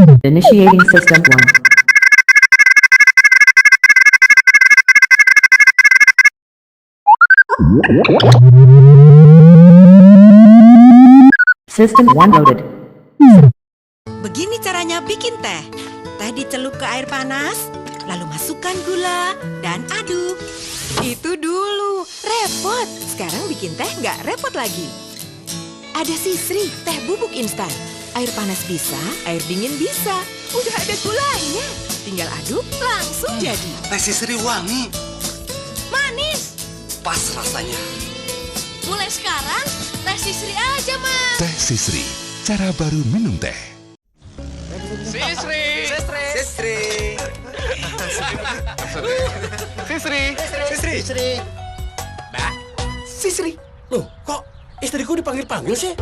Initiating System 1. System 1 loaded. Begini caranya bikin teh. Teh dicelup ke air panas, lalu masukkan gula dan aduk. Itu dulu, repot. Sekarang bikin teh nggak repot lagi. Ada Sisri, teh bubuk instan. Air panas bisa, air dingin bisa. Udah ada gulanya. Tinggal aduk, langsung jadi. Teh Sisri wangi, Manis. pas rasanya. Mulai sekarang, teh Sisri aja, Mas. Teh Sisri, cara baru minum teh. Sisri. Sisri, loh kok istriku dipanggil-panggil sih?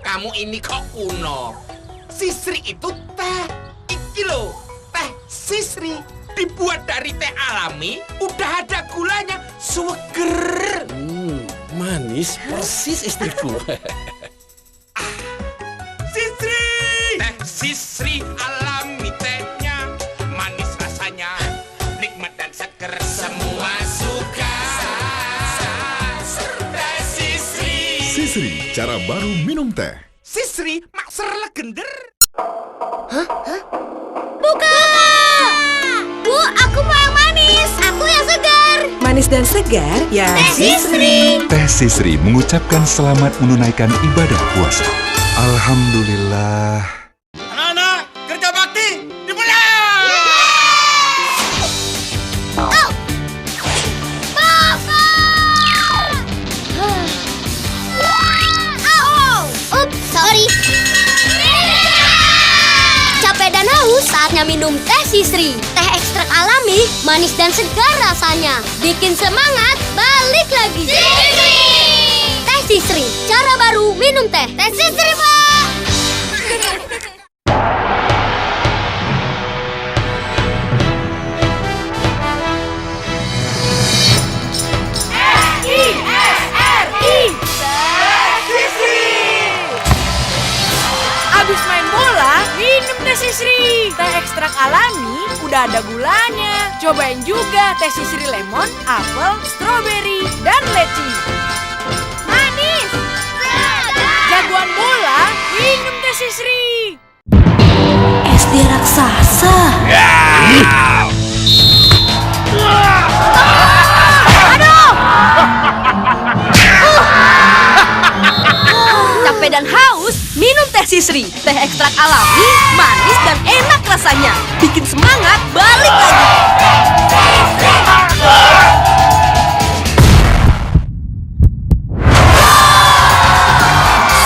Kamu ini kok kuno. Sisri itu teh. Iki loh, teh Sisri. Dibuat dari teh alami, udah ada gulanya, seger. Manis persis istriku. Sisri! Teh Sisri alami tehnya. Manis rasanya, nikmat dan seger, semua suka. Teh Sisri. Sisri, cara baru minum teh. Sisri, makser legender. Buka! Bu, aku mau yang manis. Aku yang segar. Manis dan segar, ya Teh Sisri. Teh Sisri mengucapkan selamat menunaikan ibadah puasa. Alhamdulillah. Anak-anak, kerja bakti, dimulai! Oh! Papa! Oh! Ups, sorry. Capek dan haus, saatnya minum teh Sisri. Teh ekstrak alami, manis dan segar rasanya. Bikin semangat, balik lagi. Sisri! Teh Sisri, cara baru minum teh. Teh Sisri, Pak! Abis main bola, minum teh Sisri. Teh ekstrak alami, udah ada gulanya. Cobain juga teh Sisri lemon, apel, stroberi, dan leci. Manis! Jagoan bola, minum teh Sisri. SD raksasa. Capek dan haus, minum teh Sisri. Teh ekstrak alami, manis dan enak rasanya. Bikin semangat, balik lagi.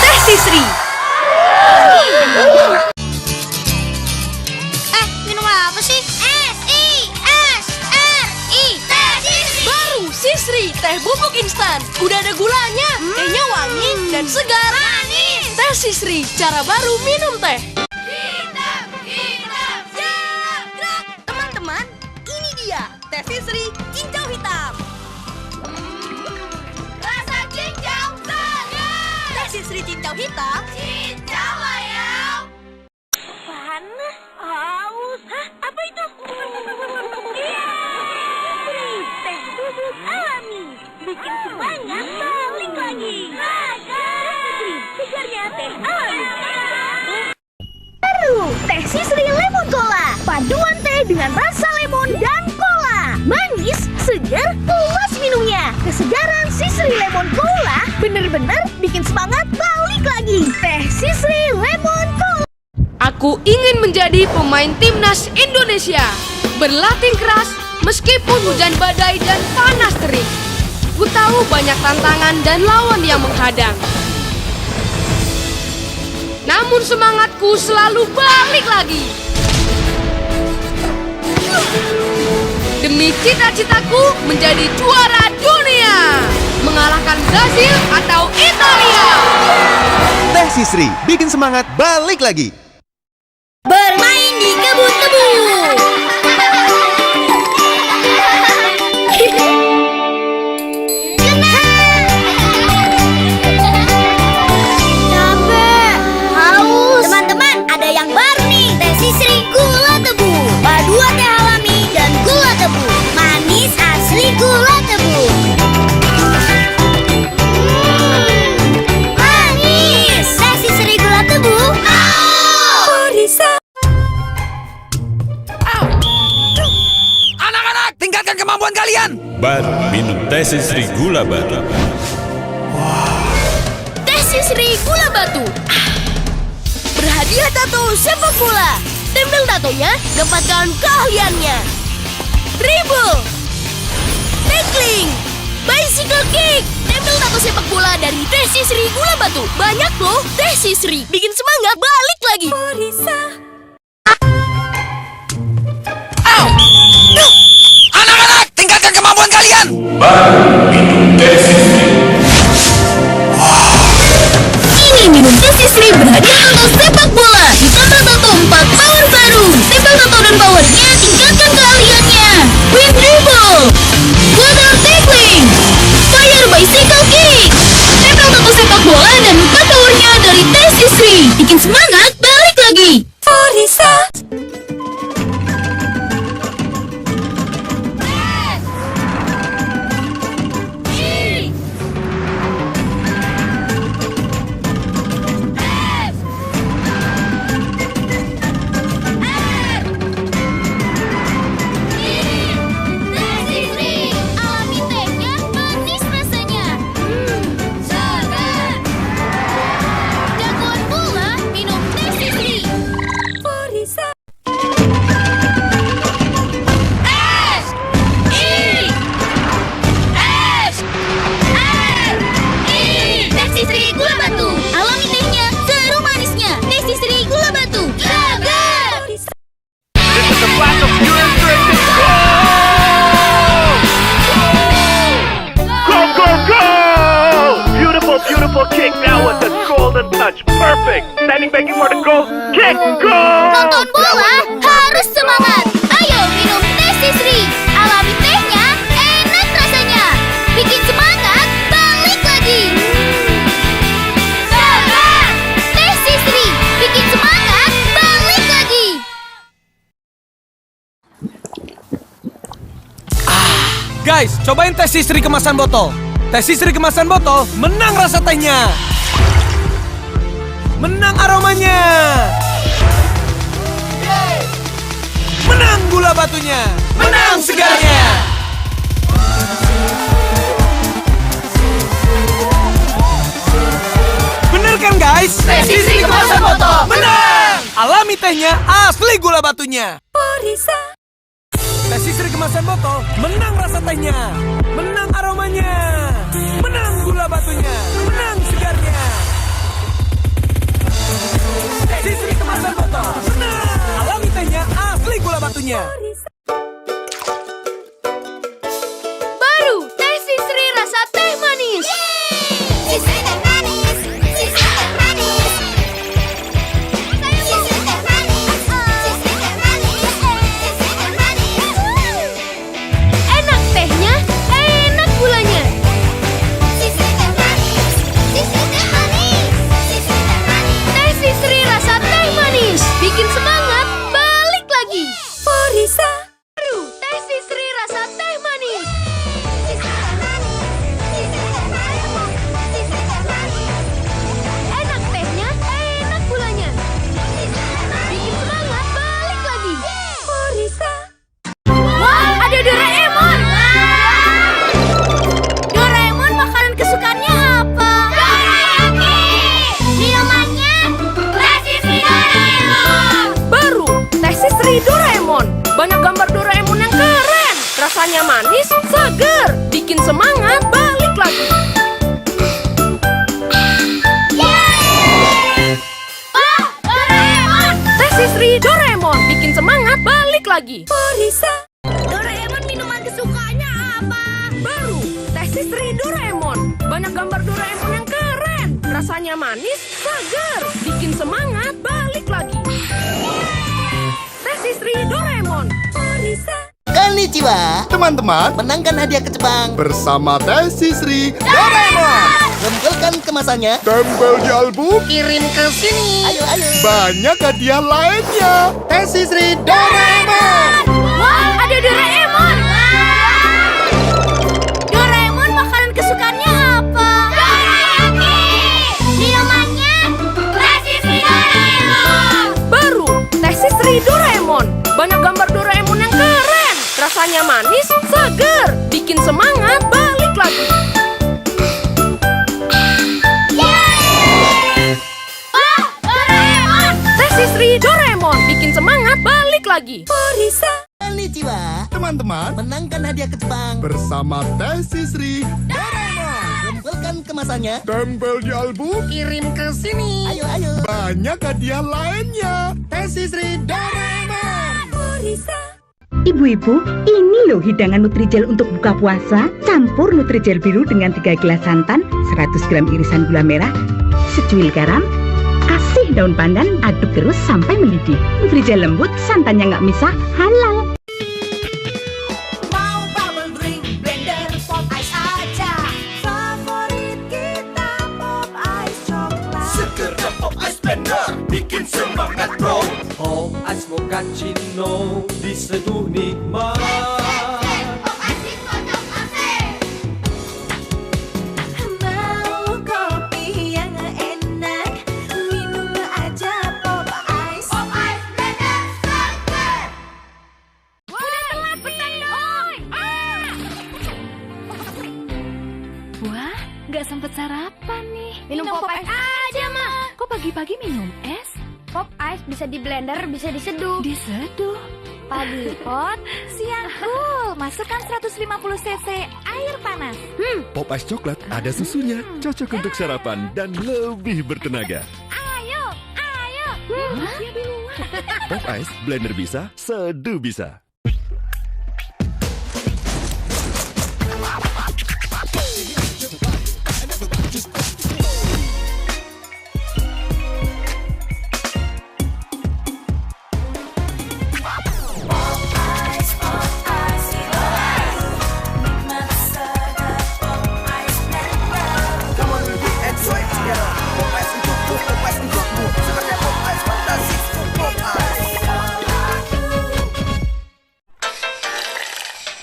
Teh Sisri. Minum apa sih? S-I-S-R-I. Teh Sisri. Baru Sisri, teh bubuk instan. Udah ada gulanya, tehnya wangi dan segar. Manis. Teh Sisri, cara baru minum teh. Teman-teman, ini dia teh Sisri cincau hitam. Rasa cincau segar. Teh Sisri cincau hitam. Cincau ayam. Panas, haus. Hah, apa itu? Iya, Sisri, teh bubuk alami. Bikin semangat balik lagi. Teh Sisri, segarnya teh alami. Baru, teh Sisri lemon cola. Paduan teh dengan rasa lemon dan cola. Manis, segar, puas minumnya. Kesegaran Sisri lemon cola bener-bener bikin semangat balik lagi. Teh Sisri lemon cola. Aku ingin menjadi pemain timnas Indonesia. Berlatih keras meskipun hujan badai dan panas terik. Ku tahu banyak tantangan dan lawan yang menghadang. Namun semangatku selalu balik lagi. Demi cita-citaku menjadi juara dunia. Mengalahkan Brazil atau Italia. Teh Sisri, bikin semangat balik lagi. Bermain di kebun-kebun. Capek, haus. Teman-teman, ada yang baru nih. Sisri Gula Batu. Teh Sisri Gula Batu. Berhadiah tato sepak bola. Tempel tatonya, dapatkan keahliannya. Dribble, tackling, bicycle kick. Tempel tato sepak bola dari Teh Sisri Gula Batu. Banyak loh, Teh Sisri. Bikin semangat balik lagi. Anak-anak, tingkatkan kemampuan kalian. Ini minum Teh Sisri berhadiah tato sepak bola. Ditambah tato 4 power baru. Tempel tato dan powernya, tingkatkan keahliannya. With dribble, water tackling, fire bicycle kick. Tempel tato sepak bola dan 4 powernya dari Teh Sisri. Bikin semangat balik lagi. Forisa. Beautiful kick, that was a golden touch, perfect. Standing back for the goal, kick, goal. Nonton bola harus semangat. Ayo minum Teh Sisri. Alami tehnya, enak rasanya. Bikin semangat, balik lagi. Semangat! Teh Sisri, bikin semangat, balik lagi. Guys, cobain Teh Sisri kemasan botol. Teh Sisri kemasan botol, menang rasa tehnya. Menang aromanya. Menang gula batunya. Menang segarnya. Bener kan guys? Teh Sisri kemasan botol. Menang. Alami tehnya, asli gula batunya. Teh Sisri kemasan botol, menang rasa tehnya, menang aromanya, menang gula batunya, menang segarnya. Teh Sisri kemasan botol, menang. Alami tehnya, asli gula batunya. Baru Teh Sisri rasa teh manis. Sisri teh manis. Sisri teh manis. Sisri teh manis. Sisri teh manis. Sisri teh manis. Enak tehnya, enak gulanya. Sisri teh manis. Sisri teh manis. Sisri teh manis. Teh Sisri rasa teh manis. Bikin semangat, balik lagi. Forisa. Baru Teh Sisri rasa teh manis. Enak tehnya, enak gulanya. Bikin semangat, balik lagi. Forisa. Wah, ada Doraemon. Doraemon makanan kesukaannya apa? Dorayaki. Minumannya Teh Sisri Doraemon. Baru Teh Sisri Doraemon. Banyak gambar Doraemon yang keren. Rasanya manis, seger. Bikin semangat, balik lagi. Wah, Doraemon. Teh Sisri Doraemon. Bikin semangat, balik lagi. Doraemon minuman kesukaannya apa? Baru Teh Sisri Doraemon. Banyak gambar Doraemon yang keren. Rasanya manis, seger. Bikin semangat, balik lagi. Teh Sisri Doraemon. Konnichiwa. Teman-teman, menangkan hadiah kecebang bersama Teh Sisri Doraemon. Tempelkan kemasannya, tempel di album, kirim ke sini. Ayo, ayo. Banyak hadiah lainnya. Teh Sisri Doraemon. Wah, ada Doraemon. Doraemon makanan kesukaannya apa? Dorayaki. Minumannya Teh Sisri Doraemon. Baru Teh Sisri Doraemon. Banyak gambar Doraemon yang keren. Rasanya manis, seger. Bikin semangat, balik lagi. lagi. Konnichiwa. Teman-teman, menangkan hadiah ke Jepang bersama Teh Sisri Doraemon. Kumpulkan kemasannya, tempel di album, kirim ke sini. Ayo, ayo. Banyak hadiah lainnya. Teh Sisri Doraemon. Ibu-ibu, ini loh hidangan Nutrijel untuk buka puasa. Campur Nutrijel biru dengan 3 gelas santan, 100 gram irisan gula merah, secuil garam, kasih daun pandan, aduk terus sampai mendidih. Nutrijel lembut, santannya nggak misah, halal. Mau bubble drink, blender, pop ice aja. Favorit kita pop ice coklat. Segera Pop Ice Blender bikin semangat bro. Pop Ice mochaccino diseduh nikmat. Mau kopi yang enak, minum aja pop ice. Pop ice blender seger. Udah telat bentar dong. Wah, nggak sempet sarapan nih. Minum pop ice aja, mah. Kok pagi-pagi minum es? Pop ice bisa di blender, bisa diseduh. Diseduh. Pagi hot, siang cool. Masukkan 150 cc air panas. Pop Ice coklat ada susunya, cocok untuk sarapan dan lebih bertenaga. Ayo, ayo. Pop Ice blender bisa, seduh bisa.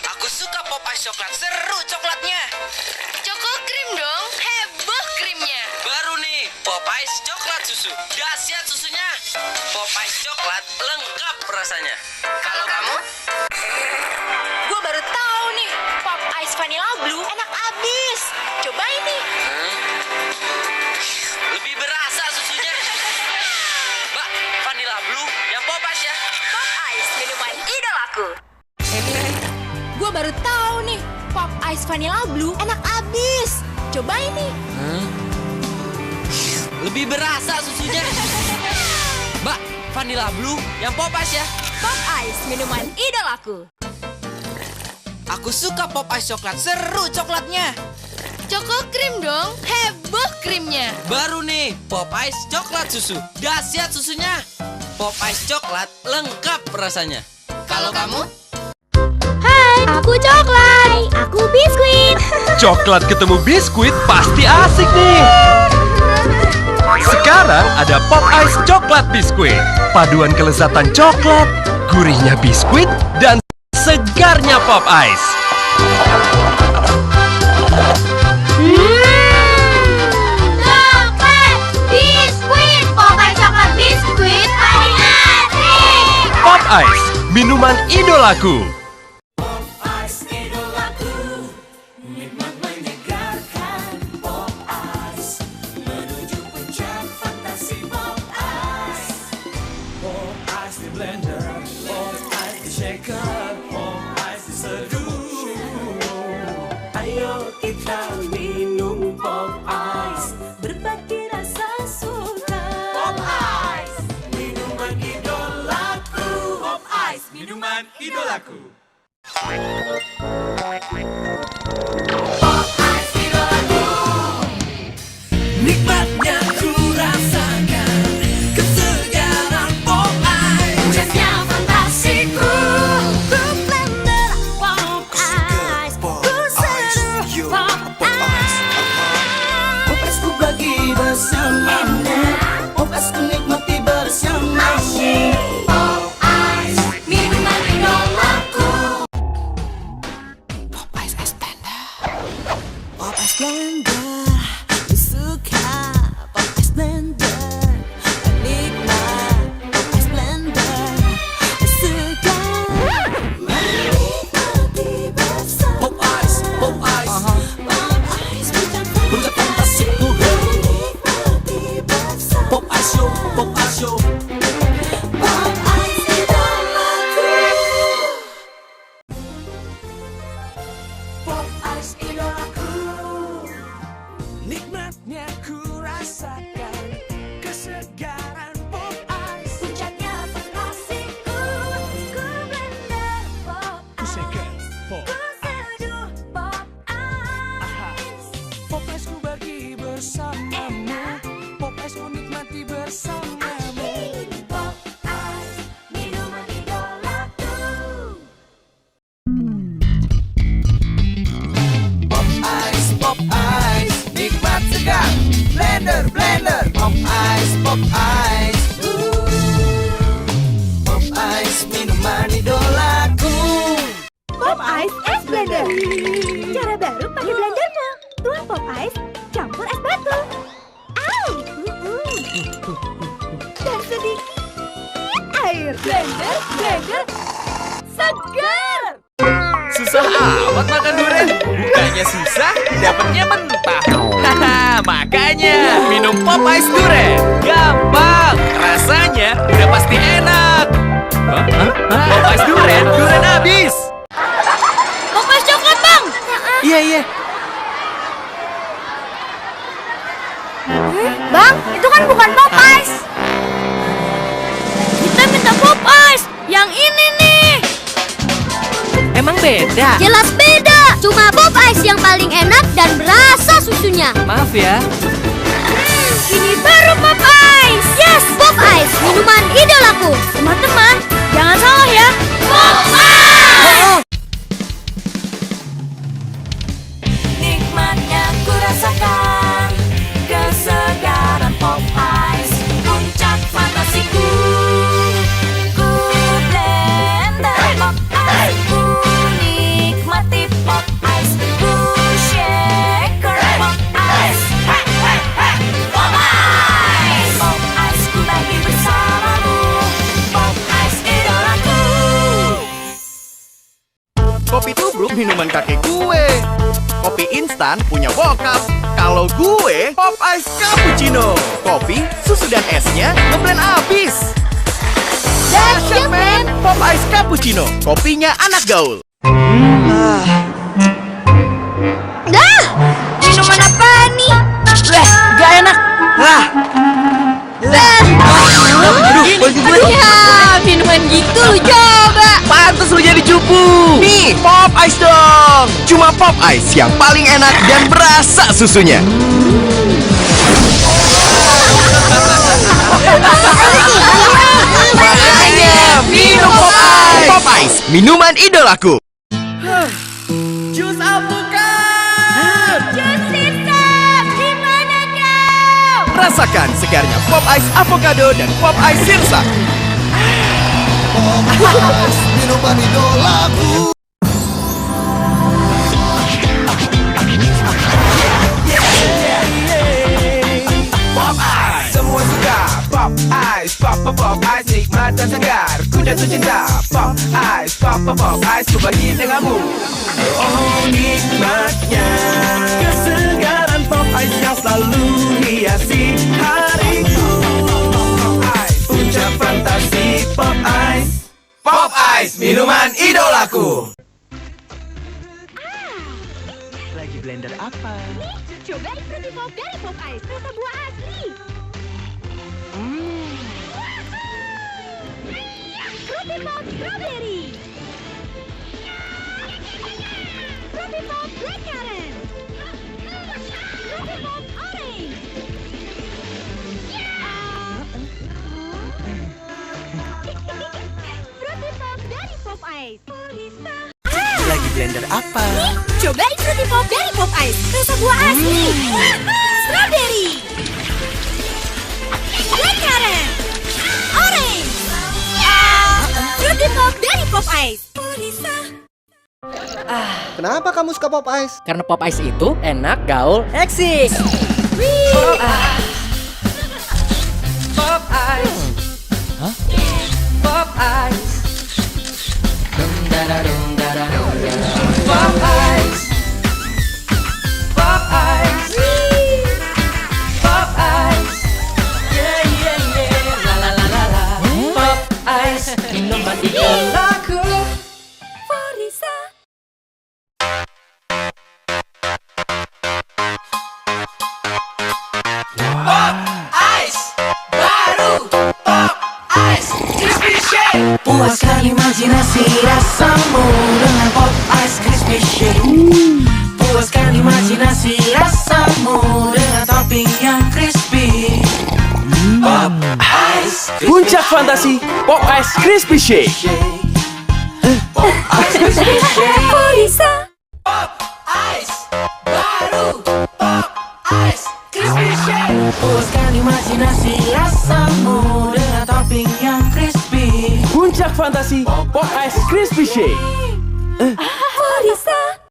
Aku suka Pop Ice coklat, seru coklatnya. Choco krim dong, heboh krimnya. Baru nih, Pop Ice coklat susu. Dahsyat susunya. Pop Ice coklat lengkap rasanya. Kalau kamu? Gue baru tahu nih, Pop Ice Vanilla Blue enak abis. Cobain nih. Lebih berasa susunya. Mbak, Vanilla Blue yang Pop Ice ya. Pop Ice, minuman idolaku. Gue baru tahu nih, Pop Ice Vanilla Blue enak abis. Cobain nih. Lebih berasa susunya. Mbak, Vanilla Blue yang Pop Ice ya. Pop Ice, minuman idolaku. Aku suka Pop Ice coklat, seru coklatnya. Choco krim dong, heboh krimnya. Baru nih, Pop Ice coklat susu. Dahsyat susunya. Pop Ice coklat lengkap rasanya. Kalau kamu? Hai, aku coklat. Aku biskuit. Coklat ketemu biskuit pasti asik nih. Sekarang ada Pop Ice coklat biskuit. Paduan kelezatan coklat, gurihnya biskuit, dan segarnya Pop Ice. Coklat biskuit. Pop ice coklat biskuit paling asik. Pop Ice, minuman idolaku. Berbagi rasa suka. Pop Ice, minuman idolaku. Pop Ice, minuman idolaku. Pop Ice idolaku. Nikmatnya ku rasakan, kesegaran Pop Ice. Puasnya fantasiku. Ku blender Pop Ice. Ku seduh Pop Ice. Pop Ice ku bagi bersama, Pop Ice ku nikmati bersama. Pop Ice, minuman idolaku. Pop Ice blender, ku suka Pop Ice blender, nikmat Pop Ice blender, segar menikmati bersama. Pop Ice, Pop Ice, Pop Ice puncak fantasiku. menikmati bersama. Pop Ice show, Pop Ice show. Pop Ice idolaku. Nikmatnya ku rasakan kesegaran pop ice. Puncaknya fantasiku, ku blender pop ice. Ku seduh pop ice. Pop ice ku bagi bersamamu, pop ice ku nikmati bersamamu. Pop ice, minuman idolaku. Pop ice, nikmat segar. Blender, blender, pop ice, pop ice. Pop ice, minuman idolaku. Pop Ice es blender. Cara baru pakai blendermu. Tuang Pop Ice, campur es batu. Au! Dan sedikit air. Blender, blender, segar. Susah amat makan durian. Bukannya susah, dapatnya mentah. Haha, makanya minum Pop Ice durian. Gampang, rasanya udah pasti enak. Pop Ice durian habis. Pop Ice coklat, Bang. Iya. Bang, itu kan bukan Pop Ice. Kita minta Pop Ice. Yang ini nih. Emang beda? Jelas beda. Cuma Pop Ice yang paling enak dan berasa susunya. Maaf ya. Ini baru Pop Ice. Yes, Pop Ice, minuman idolaku. Teman-teman, jangan salah ya. Pop Ice. Nikmatnya ku rasakan kesegaran Pop Ice. Puncak fantasiku. Ku blender Pop Ice. Ku nikmati Pop Ice. Ku shaker Pop Ice. Pop Ice. Pop Ice ku bagi bersamamu. Pop Ice idolaku. Kopi tubruk minuman kakek gue. Kopi instan punya bokap. Kalau gue, Pop Ice Cappuccino. Kopi, susu dan esnya ngeblend abis. Dahsyat men, Pop Ice Cappuccino. Kopinya anak gaul. Dah, minuman apa nih? Gak enak. Ya, minuman gitu lu coba. Pantes lu jadi cupu. Nih, Pop Ice dong. Cuma Pop Ice yang paling enak dan berasa susunya. Makanya, minum Pop Ice. Pop Ice, minuman idolaku. Jus alpukat. Jus sirsak, gimana kau? Rasakan segarnya Pop Ice avocado dan Pop Ice sirsa. Pop Ice, minuman idolaku. Pop Ice, semua suka Pop Ice, Pop Ice, nikmat dan segar. Ku jatuh cinta Pop Ice, Pop Ice, ku bagi denganmu. Oh nikmatnya kesegaran Pop Ice yang selalu hiasi hariku. Puncak fantasi Pop Ice. Pop Ice, minuman idolaku. Lagi blender apa? Cobain Fruity Pop dari Pop Ice, rasa buah asli. Fruity Pop Strawberry. Fruity Pop Blackcurrant. Fruity Pop Orange. Fruity Pop dari Pop Ice. Lagi blender apa? Cobain Fruity Pop dari Pop Ice, rasa buah asli. Strawberry. Blackcurrant. Orange. Fruity Pop dari Pop Ice. Kenapa kamu suka Pop Ice? Karena Pop Ice itu enak, gaul, eksis. Pop Ice. Hah? Pop Ice. Pop Ice. Pop Ice. Pop Ice. Yeah, yeah, yeah. La la la la la. Pop Ice. Minuman idolaku. fantasi Pop Ice Crispy Shake. Pop Ice Crispy Shake. Polisa. Pop Ice baru. Pop Ice Crispy Shake. Puaskan imajinasi rasamu dengan topping yang crispy. Puncak fantasi Pop Ice Crispy Shake. Polisa.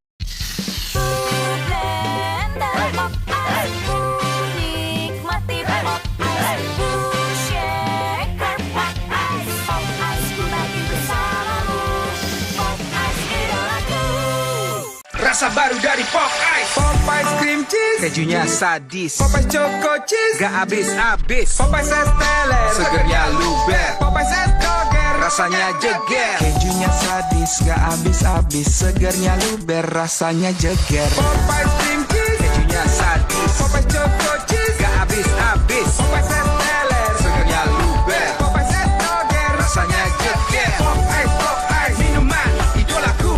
Rasa baru dari Pop Ice. Pop Ice cream cheese, kejunya sadis. Pop Ice choco cheese, gak habis-habis. Pop Ice es teler, segernya luber. Pop Ice es doger, rasanya jeger. Kejunya sadis, gak habis-habis. Segernya luber, rasanya jeger. Pop Ice cream cheese, kejunya sadis. Pop Ice choco cheese, gak habis-habis. Pop Ice es teler, segernya luber. Pop Ice es doger, rasanya jeger. Pop Ice, minuman idolaku.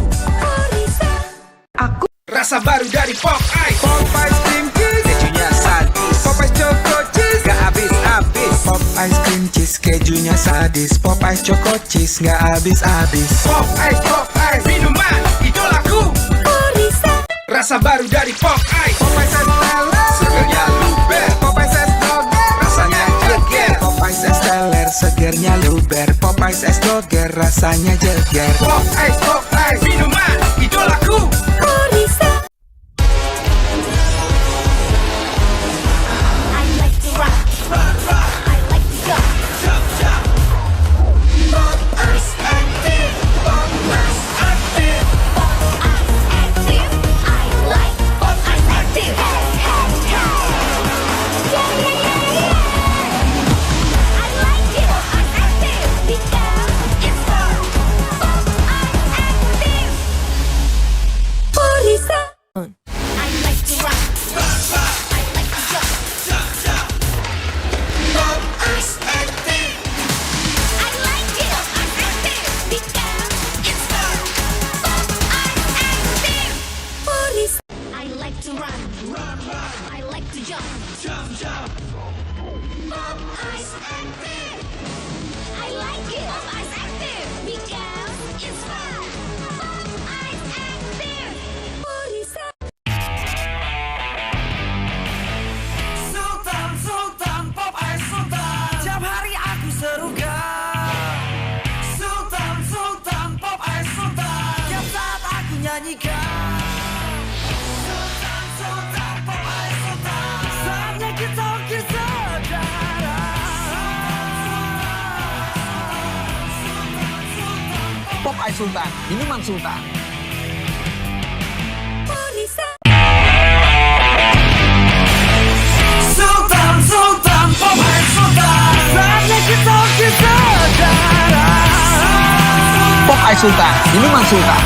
Rasa baru dari Pop Ice. Pop Ice cream cheese, kejunya sadis. Pop Ice choco cheese, gak habis-habis. Pop Ice cream cheese, kejunya sadis. Pop Ice choco cheese, gak habis-habis. Pop Ice, minuman idolaku. Rasa baru dari Pop Ice. Pop Ice es teler, segernya luber. Pop Ice es doger, rasanya jeger. Pop Ice es teler, segernya luber. Pop Ice es doger, rasanya jeger. Pop Ice, minuman idolaku. Pop Ice Sultan, minuman sultan. Sultan, Pop Ice Sultan. Saatnya kita saudara. Pop Ice Sultan, minuman sultan.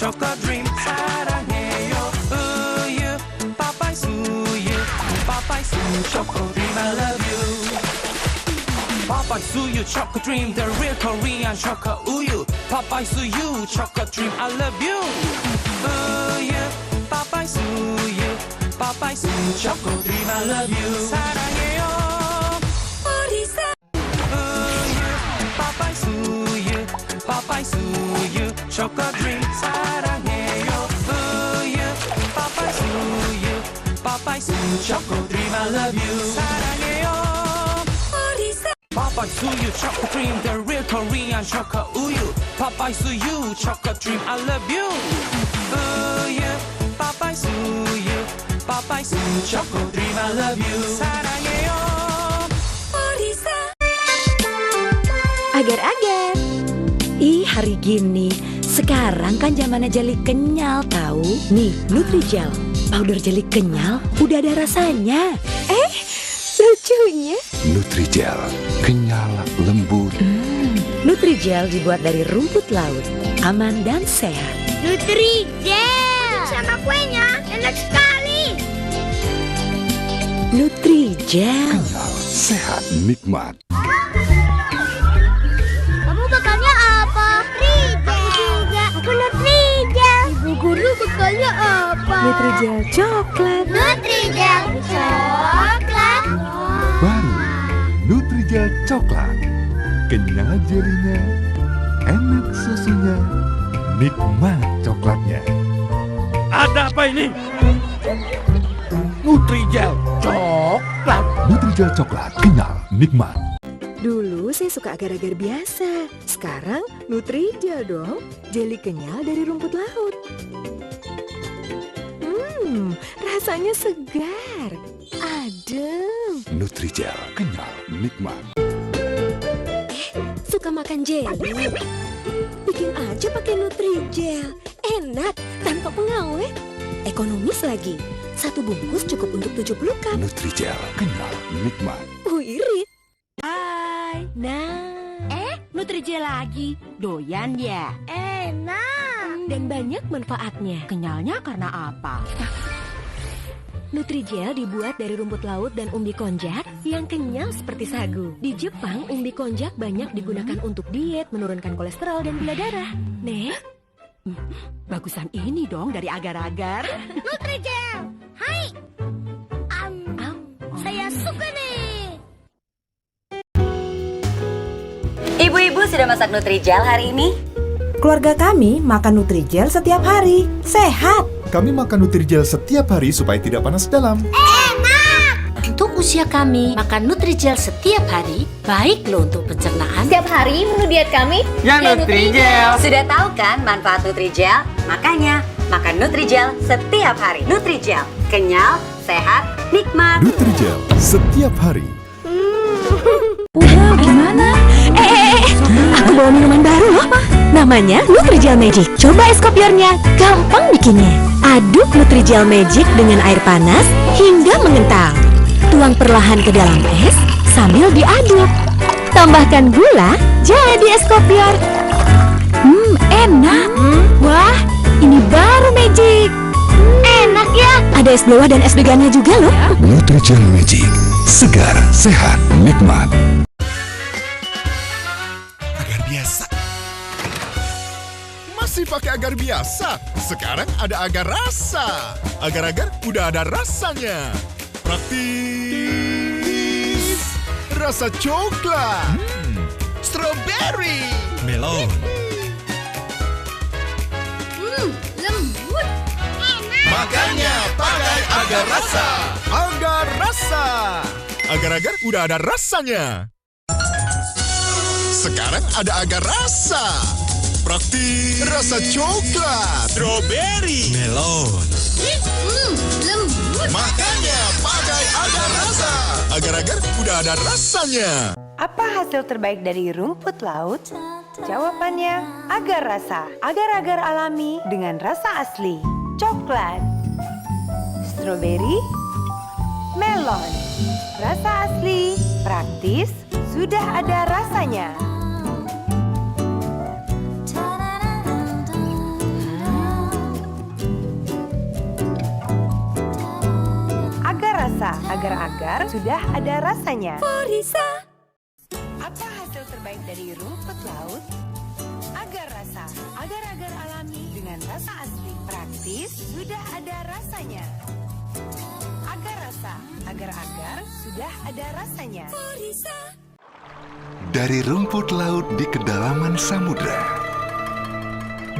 Choco Dream 사랑해요 우유 Popeyes 우유 Popeyes 우유 Choco Dream I love you Popeyes 우유 Choco Dream The real Korean Choco 우유 Popeyes 우유 Choco Dream I love you 우유 Popeyes 우유 Popeyes 우유 Choco Dream I love you 사랑해요 우유 Popeyes 우유 Popeyes 우유 Choco Dream 사랑해요 Su Choco Dream I love you 사랑해요 Papa Suyu Choco Dream the real Korean Choco Uyu Papa Suyu Choco Dream I love you yeah Papa Suyu Papa Suyu Choco Dream I love you 사랑해요 Agar-agar. Ih, hari gini. Sekarang kan zamannya jeli kenyal tahu. Nih, Nutrijel. Powder jeli kenyal udah ada rasanya. Lucunya. Nutrijel, kenyal, lembut. Nutrijel dibuat dari rumput laut. Aman dan sehat. Nutrijel sama kuenya enak sekali. Nutrijel. Kenyal, sehat, nikmat. Kamu bekalnya apa? Nutrijel. Aku juga. Aku Nutrijel. Ibu guru bekalnya apa? Nutrijel coklat. Nutrijel coklat. Baru, Nutrijel coklat. Kenyal jelinya, enak susunya, nikmat coklatnya. Ada apa ini? Nutrijel coklat. Nutrijel coklat, kenyal, nikmat. Dulu saya suka agar-agar biasa. Sekarang Nutrijel dong. Jeli kenyal dari rumput laut. Rasanya segar. Adem. Nutrijel, kenyal, nikmat. Suka makan jeli? Bikin aja pakai Nutrijel. Enak, tanpa pengawet. Ekonomis lagi. Satu bungkus cukup untuk 70 cup. Nutrijel, kenyal, nikmat. Irit. Hai. Nah. Nutrijel lagi. Doyan ya? Enak. Dan banyak manfaatnya. Kenyalnya karena apa? Nutrijel dibuat dari rumput laut dan umbi konjak yang kenyal seperti sagu. Di Jepang, umbi konjak banyak digunakan untuk diet, menurunkan kolesterol dan gula darah. Nek, bagusan ini dong dari agar-agar. Nutrijel. Hai. Saya suka nih. Ibu-ibu sudah masak Nutrijel hari ini? Keluarga kami makan Nutrijel setiap hari. Sehat. Kami makan Nutrijel setiap hari supaya tidak panas dalam. Untuk usia kami, makan Nutrijel setiap hari baik loh untuk pencernaan. Setiap hari menu diet kami Ya, Nutrijel. Sudah tahu kan manfaat Nutrijel? Makanya makan Nutrijel setiap hari. Nutrijel, kenyal, sehat, nikmat. Nutrijel setiap hari. Udah, gimana? Aku bawa minuman baru loh. Namanya Nutrijel Magic. Coba es kopiornya, gampang bikinnya. Aduk Nutrijel Magic dengan air panas hingga mengental. Tuang perlahan ke dalam es sambil diaduk. Tambahkan gula, jadi es kopior. Enak. Wah, ini baru Magic. Enak ya. Ada es blawah dan es degannya juga loh. Nutrijel Magic, segar, sehat, nikmat. Agar biasa. Masih pakai agar biasa? Sekarang ada agar rasa. Agar-agar udah ada rasanya. Praktis. Rasa coklat. Strawberry. Melon. Lembut. Enak. Makanya pakai agar rasa. Agar rasa. Agar-agar udah ada rasanya. Sekarang ada agar rasa. Praktis. Rasa coklat. Strawberry. Melon. Lembut. Makanya pakai agar rasa. Agar-agar udah ada rasanya. Apa hasil terbaik dari rumput laut? Jawabannya agar rasa. Agar-agar alami dengan rasa asli. Coklat, stroberi, melon. Rasa asli, praktis, sudah ada rasanya. Rasa agar-agar sudah ada rasanya. Apa hasil terbaik dari rumput laut? Agar rasa, agar-agar alami dengan rasa asli, praktis, sudah ada rasanya. Agar rasa, agar-agar sudah ada rasanya. Dari rumput laut di kedalaman samudra,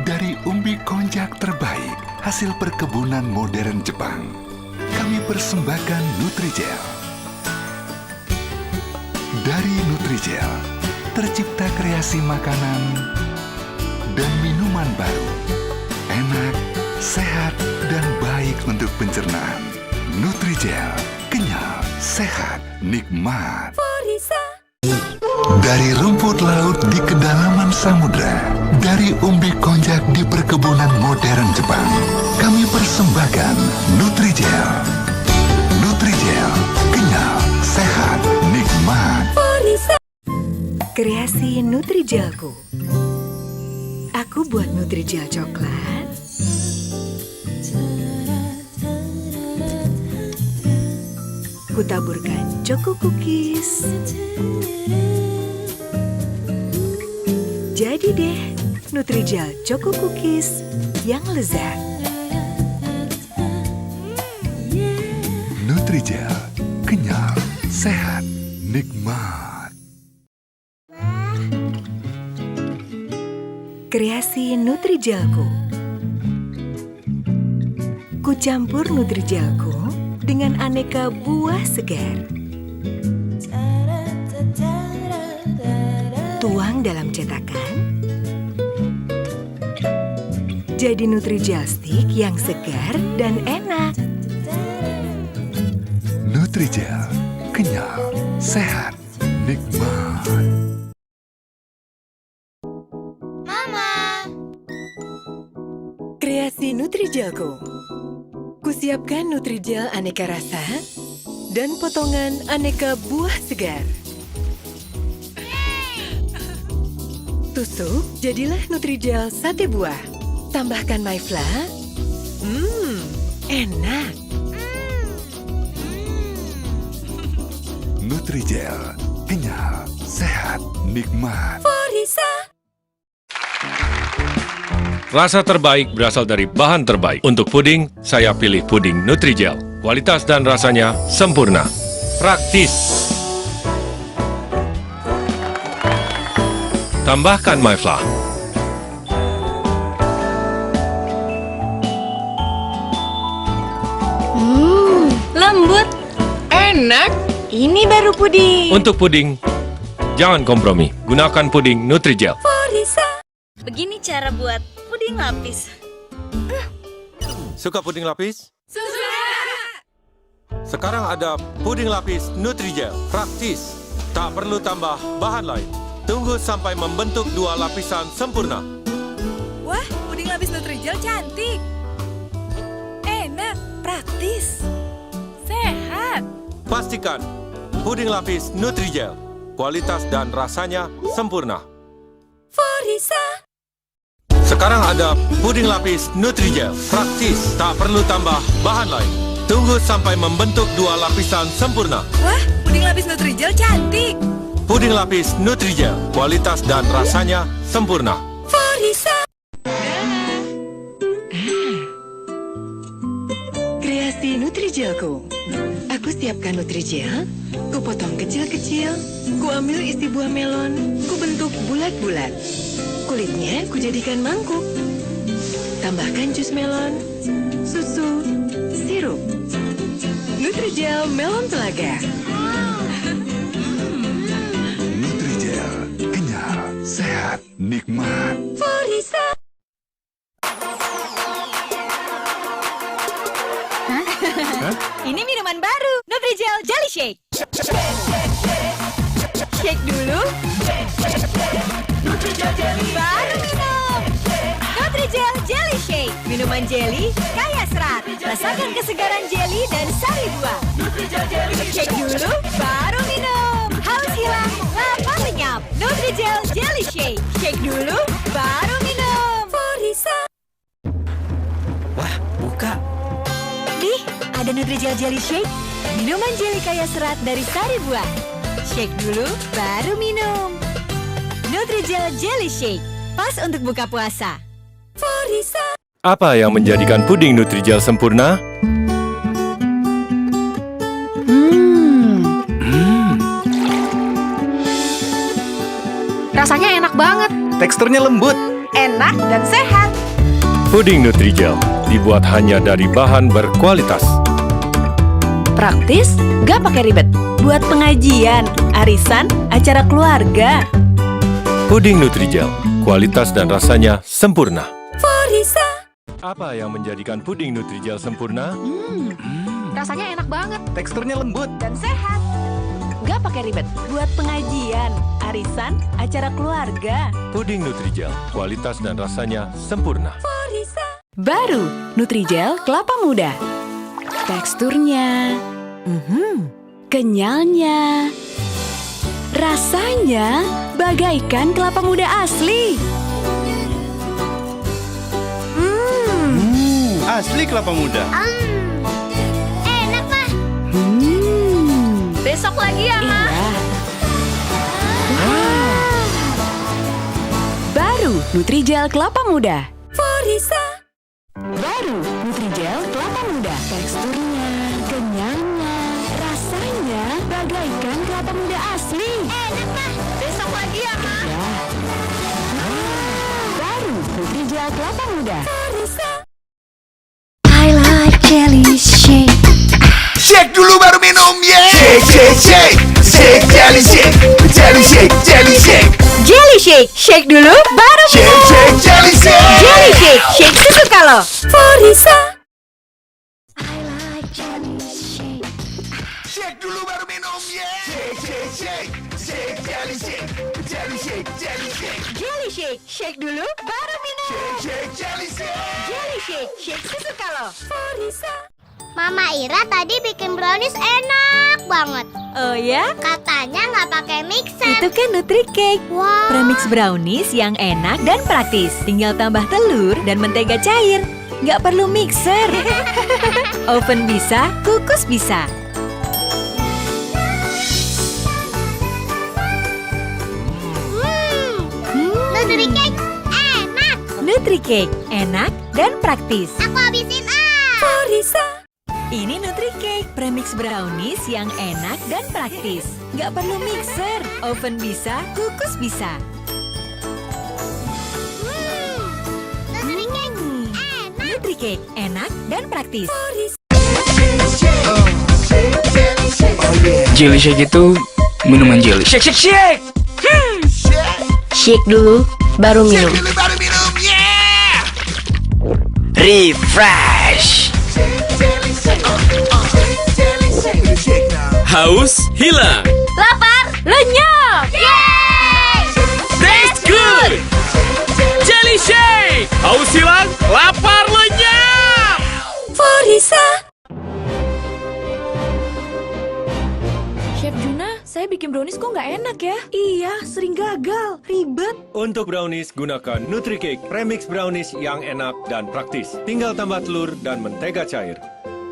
dari umbi konjak terbaik hasil perkebunan modern Jepang. kami persembahkan Nutrijel. Dari Nutrijel, tercipta kreasi makanan dan minuman baru. Enak, sehat, dan baik untuk pencernaan. Nutrijel, kenyal, sehat, nikmat. Dari rumput laut di kedalaman samudra, dari umbi konjak di perkebunan modern Jepang, kami persembahkan Nutrijel. Nutrijel, kenyal, sehat, nikmat. Kreasi Nutrijelku. Aku buat Nutrijel coklat. Kutaburkan Choco Cookies. Jadi deh, Nutrijel Choco Cookies yang lezat. Nutrijel, kenyal, sehat, nikmat. Kreasi Nutrijelku. Kucampur Nutrijelku dengan aneka buah segar. Tuang dalam cetakan. Jadi Nutrijel stick yang segar dan enak. Nutrijel, kenyal, sehat, nikmat. Kreasi Nutrijelku. Kusiapkan Nutrijel aneka rasa dan potongan aneka buah segar. Tusuk, jadilah Nutrijel sate buah. Tambahkan myfla. Enak. Nutrijel, kenyal, sehat, nikmat. Rasa terbaik berasal dari bahan terbaik. Untuk puding, saya pilih puding Nutrijel. Kualitas dan rasanya sempurna. Praktis. Tambahkan myfla. Lembut. Enak. Ini baru puding. Untuk puding, jangan kompromi. Gunakan puding Nutrijel. Begini cara buat puding lapis. Suka puding lapis? Suka. Sekarang ada puding lapis Nutrijel. Praktis. Tak perlu tambah bahan lain. Tunggu sampai membentuk 2 lapisan sempurna. Wah, puding lapis Nutrijel cantik. Enak, praktis, sehat. Pastikan puding lapis Nutrijel. Kualitas dan rasanya sempurna. Sekarang ada puding lapis Nutrijel. Praktis, tak perlu tambah bahan lain. Tunggu sampai membentuk 2 lapisan sempurna. Wah, puding lapis Nutrijel cantik. Puding lapis Nutrijel. Kualitas dan rasanya sempurna. Kreasi Nutrijelku. Aku siapkan Nutrijel, kupotong kecil-kecil, kuambil isi buah melon, kubentuk bulat-bulat. Kulitnya kujadikan mangkuk. Tambahkan jus melon, susu, sirup. Nutrijel melon telaga. Nutrijel, kenyal, sehat, nikmat. Ini minuman baru, Nutrijel Jelly Shake. Shake dulu. Nutrijel Jelly. Baru minum. Nutrijel Jelly Shake. Minuman jelly kaya serat. Rasakan kesegaran jelly dan sari buah. Nutrijel Jelly. Shake dulu, baru minum. Haus hilang, lapar lenyap. Nutrijel Jelly Shake. Shake dulu, baru minum. Wah, buka. Nih, ada Nutrijel Jelly Shake. Minuman jelly kaya serat dari sari buah. Shake dulu, baru minum. Nutrijel Jelly Shake. Pas untuk buka puasa. Apa yang menjadikan puding Nutrijel sempurna? Rasanya enak banget. Teksturnya lembut. Enak dan sehat. Puding Nutrijel dibuat hanya dari bahan berkualitas. Praktis, gak pakai ribet. Buat pengajian, arisan, acara keluarga. Puding Nutrijel, kualitas dan rasanya sempurna. Forisa. Apa yang menjadikan puding Nutrijel sempurna? Rasanya enak banget. Teksturnya lembut Dan sehat. Gak pakai ribet. Buat pengajian, arisan, acara keluarga. Puding Nutrijel, kualitas dan rasanya sempurna. Baru Nutrijel kelapa muda. Teksturnya, kenyalnya, rasanya bagaikan kelapa muda asli. Asli kelapa muda. Enak, Ma. Besok lagi ya, Ma. Baru Nutrijel kelapa muda. Forisa. Baru Nutrijel kelapa muda. Teksturnya, kenyalnya, rasanya bagaikan kelapa muda asli. Enak, Ma. Besok lagi ya, Ma. Baru Nutrijel kelapa muda. Forisa. I like jelly shake. Shake dulu baru minum, yeah. Shake, shake, shake. Shake, jelly shake. Jelly shake, jelly shake. Jelly shake, shake dulu baru Shake, minum. shake, jelly shake. Jelly shake, shake sesuka lo. Forisa. Shake dulu baru minum, yeah. Shake, shake, shake. Shake, jelly shake. Jelly shake, jelly shake. Jelly shake, shake dulu baru minum. Shake, shake, jelly shake. Jelly shake, shake sesuka lo. Forisa. Mama Ira tadi bikin brownies enak banget. Oh ya? Katanya nggak pakai mixer. Itu kan NutriCake. Wah. Premix brownies yang enak dan praktis. Tinggal tambah telur dan mentega cair. Nggak perlu mixer. Oven bisa, kukus bisa. NutriCake enak. NutriCake, enak dan praktis. Aku habisin Forisa. Ini NutriCake, premix brownies yang enak dan praktis. Nggak perlu mixer, oven bisa, kukus bisa. NutriCake, enak dan praktis. Jelly shake itu minuman jelly. Shake, shake, shake. Shake dulu, baru minum. Refresh. Haus hilang. Lapar, lenyap. Taste good. Jelly shake. Haus hilang, lapar lenyap. Forisa. Chef Juna, saya bikin brownies kok nggak enak ya? Iya, sering gagal, ribet. Untuk brownies, gunakan NutriCake Premix Brownies yang enak dan praktis. Tinggal tambah telur dan mentega cair.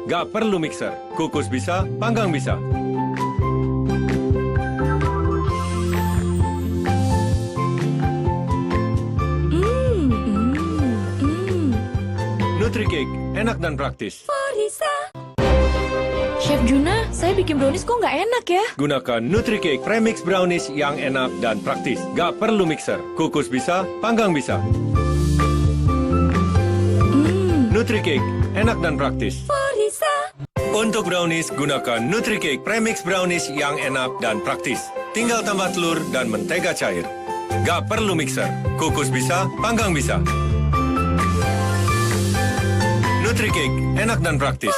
Gak perlu mixer, kukus bisa, panggang bisa. NutriCake, enak dan praktis. Chef Juna, saya bikin brownies kok nggak enak ya? Gunakan NutriCake Premix Brownies yang enak dan praktis. Gak perlu mixer, kukus bisa, panggang bisa. NutriCake, enak dan praktis. Untuk brownies, gunakan NutriCake Premix Brownies yang enak dan praktis. Tinggal tambah telur dan mentega cair. Gak perlu mixer, kukus bisa, panggang bisa. NutriCake, enak dan praktis.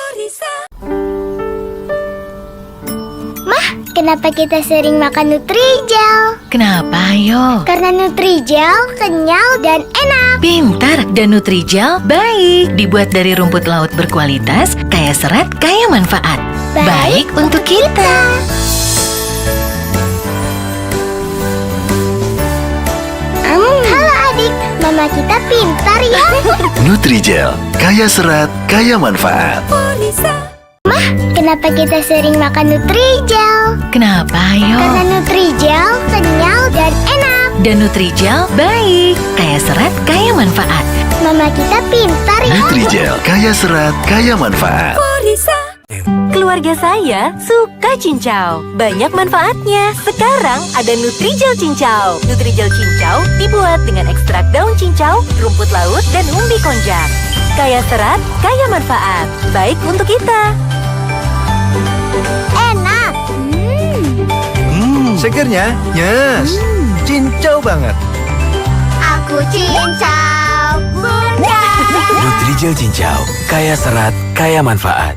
Mah, kenapa kita sering makan Nutrijel? Kenapa, yo? Karena Nutrijel kenyal dan enak. Pintar, dan Nutrijel baik. Dibuat dari rumput laut berkualitas, kaya serat, kaya manfaat. Baik untuk kita. Halo adik, mama kita pintar ya. Nutrijel, kaya serat, kaya manfaat. Mah, kenapa kita sering makan Nutrijel? Kenapa, yo? Karena Nutrijel kenyal dan enak. Dan Nutrijel baik. Kaya serat, kaya manfaat. Mama kita pintar ya. Nutrijel, kaya serat, kaya manfaat. Keluarga saya suka cincau. Banyak manfaatnya. Sekarang ada Nutrijel cincau. Nutrijel cincau dibuat dengan ekstrak daun cincau, rumput laut, dan umbi konjac. Kaya serat, kaya manfaat. Baik untuk kita. Segernya, yes. Cincau banget. Aku cincau, Bunda. Nutrijel cincau, kaya serat, kaya manfaat.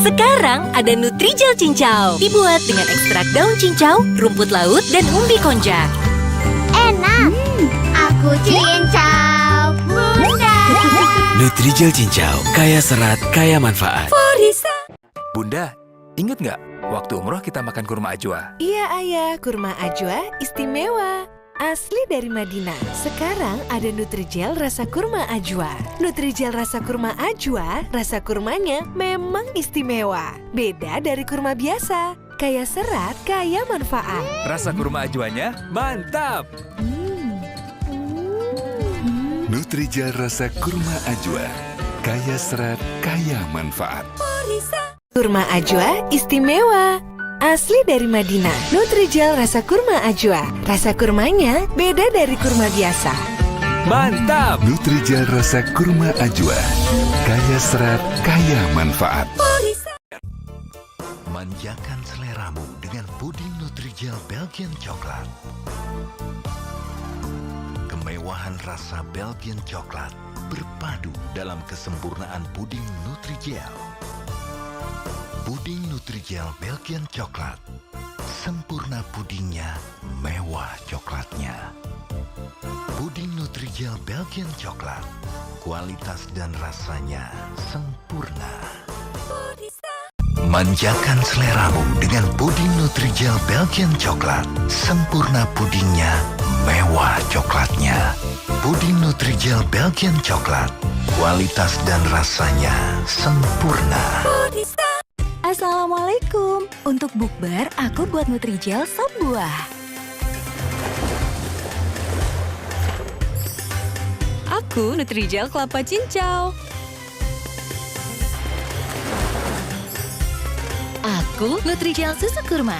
Sekarang ada Nutrijel cincau. Dibuat dengan ekstrak daun cincau, rumput laut, dan umbi konjac. Enak. Aku cincau, Bunda. Nutrijel cincau, kaya serat, kaya manfaat. Bunda, inget nggak waktu umroh kita makan kurma ajwa? Iya ayah, kurma ajwa istimewa. Asli dari Madinah. Sekarang ada Nutrijel rasa kurma ajwa. Nutrijel rasa kurma ajwa, rasa kurmanya memang istimewa. Beda dari kurma biasa. Kaya serat, kaya manfaat. Rasa kurma ajwanya mantap. Nutrijel rasa kurma ajwa, kaya serat, kaya manfaat. Kurma ajwa istimewa. Asli dari Madinah. Nutrijel rasa kurma ajwa. Rasa kurmanya beda dari kurma biasa. Mantap! Nutrijel rasa kurma ajwa, kaya serat, kaya manfaat. Manjakan seleramu dengan puding Nutrijel Belgian Coklat. Kemewahan rasa Belgian Coklat berpadu dalam kesempurnaan puding Nutrijel. Puding Nutrijel Belgian Coklat. Sempurna pudingnya, mewah coklatnya. Puding Nutrijel Belgian Coklat. Kualitas dan rasanya sempurna. Manjakan seleramu dengan puding Nutrijel Belgian Coklat. Sempurna pudingnya, mewah coklatnya. Puding Nutrijel Belgian Coklat. Kualitas dan rasanya sempurna. Assalamualaikum. Untuk bukber, aku buat Nutrijel sop buah. Aku Nutrijel kelapa cincau. Aku Nutrijel susu kurma.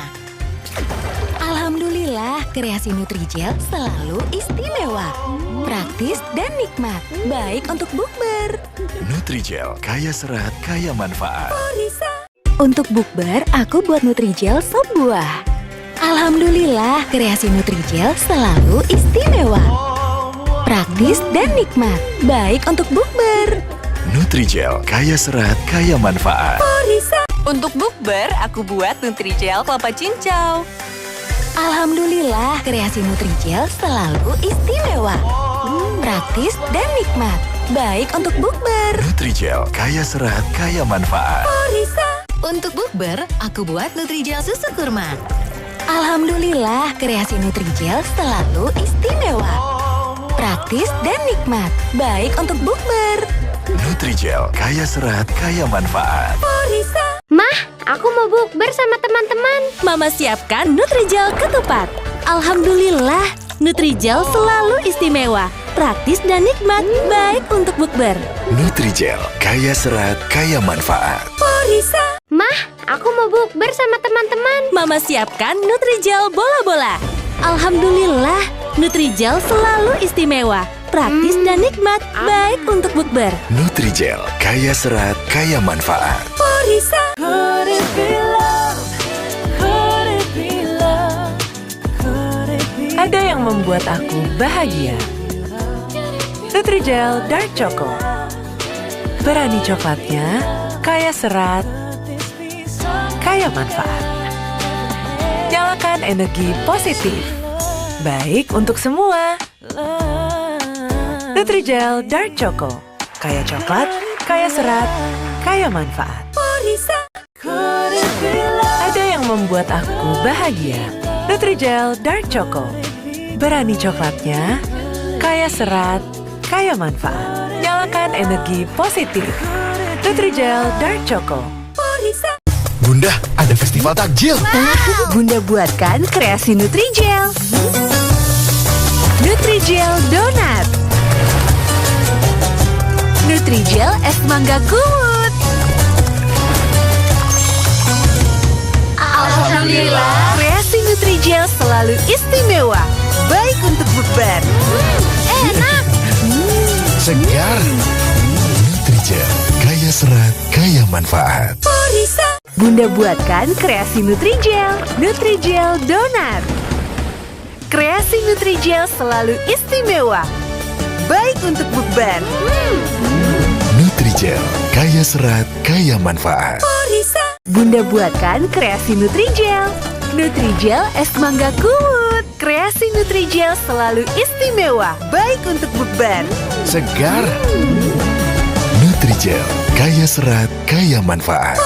Alhamdulillah, kreasi Nutrijel selalu istimewa. Praktis dan nikmat. Baik untuk bukber. Nutrijel, kaya serat, kaya manfaat. Untuk bukber, aku buat Nutrijel sop buah. Alhamdulillah, kreasi Nutrijel selalu istimewa. Praktis dan nikmat. Baik untuk bukber. Nutrijel, kaya serat, kaya manfaat. Untuk bukber, aku buat Nutrijel kelapa cincau. Alhamdulillah, kreasi Nutrijel selalu istimewa. Praktis dan nikmat. Baik untuk bukber. Nutrijel, kaya serat, kaya manfaat. Untuk bukber, aku buat Nutrijel susu kurma. Alhamdulillah, kreasi Nutrijel selalu istimewa. Praktis dan nikmat. Baik untuk bukber. Nutrijel, kaya serat, kaya manfaat. Mah, aku mau bukber sama teman-teman. Mama siapkan Nutrijel ketupat. Alhamdulillah, Nutrijel selalu istimewa. Praktis dan nikmat. Baik untuk bukber. Nutrijel, kaya serat, kaya manfaat. Mah, aku mau bukber sama teman-teman. Mama siapkan Nutrijel bola-bola. Alhamdulillah, Nutrijel selalu istimewa. Praktis dan nikmat. Baik untuk bukber. Nutrijel, kaya serat, kaya manfaat. Ada yang membuat aku bahagia. Nutrijel Dark Choco. Berani coklatnya, kaya serat, kaya manfaat. Nyalakan energi positif. Baik untuk semua. Nutrijel Dark Choco. Kaya coklat, kaya serat, kaya manfaat. Ada yang membuat aku bahagia. Nutrijel Dark Choco. Berani coklatnya, kaya serat, kaya manfaat. Nyalakan energi positif. Nutrijel Dark Choco. Bunda, ada festival takjil. Bunda buatkan kreasi Nutrijel. Nutrijel Donat. Nutrijel es mangga kuwut. Alhamdulillah, kreasi Nutrijel selalu istimewa. Baik untuk bukber. Enak. Segar. Nutrijel, kaya serat, kaya manfaat. Bunda buatkan kreasi Nutrijel. Nutrijel Donat. Kreasi Nutrijel selalu istimewa. Baik untuk bukber. Nutrijel, kaya serat, kaya manfaat. Bunda buatkan kreasi Nutrijel. Nutrijel es mangga kuut. Kreasi Nutrijel selalu istimewa. Baik untuk bukber. Segar. Nutrijel, kaya serat, kaya manfaat.